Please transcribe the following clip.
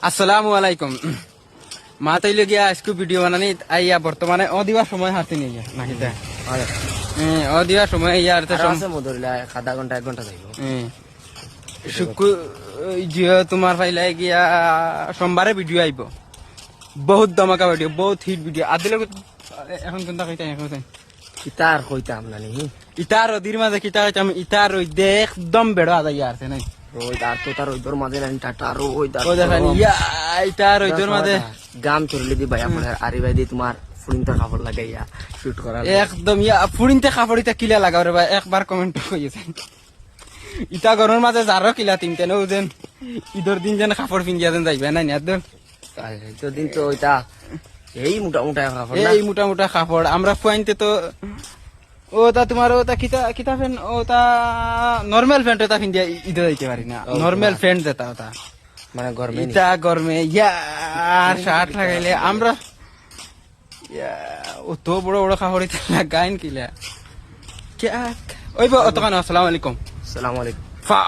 আসসালামু আলাইকুম মা তাইলে গিয়া আজকে ভিডিও বানানি আইয়া বর্তমানে অদিবার সময় হাতে নিয়ে গিয়া নাকি তা অদিবার সময় ইয়ার ধরিলে আধা ঘন্টা 1 ঘন্টা যাইব জিও তোমার ফাইলে গিয়া সোমবারে ভিডিও আইব বহুত দমাকা ভিডিও বহুত হিট ভিডিও আদিলে এখন কোনটা কইতা এখন ইতার কইতাম না নি ইতার ওদির মাঝে কিতা কইতাম ইতার ওই একদম বেড়া আদাই আছে নাই রোদ আর তো তার ওইদর মাঝে না টাটা রোদ ও দেখেন ইয়া ইতার ওইদর মাঝে গাম চললে দি ভাই আপনার আরি ভাই দি তোমার ফুরিনটা কাপড় লাগাইয়া শুট করা একদম ইয়া ফুরিনতে কাপড় ইতা কিলা লাগাও রে ভাই একবার কমেন্ট কইছে ইতা গরমের মাঝে যারো কিলা তিনতে নো যেন ঈদের দিন যেন কাপড় পিন্দিয়া দেন যাইবে না নিয়া দেন তো দিন তো ওইটা এই মোটা মোটা কাপড় এই মোটা মোটা কাপড় আমরা ফুয়াইতে তো ও তা তোমার ও তা কিতা কিতা ফ্যান ও তা নরমাল ফ্যান্ট তা পিন্দিয়া ঈদে যাইতে পারি না নরমাল ফ্যান্ট দেতা ওটা মানে গরমে ইতা গরমে ইয়া শার্ট লাগাইলে আমরা ইয়া ও তো বড় বড় কাপড় ইতা লাগাইন কিলা কে ওই বা অতখান আসসালামু আলাইকুম আসসালামু আলাইকুম ফা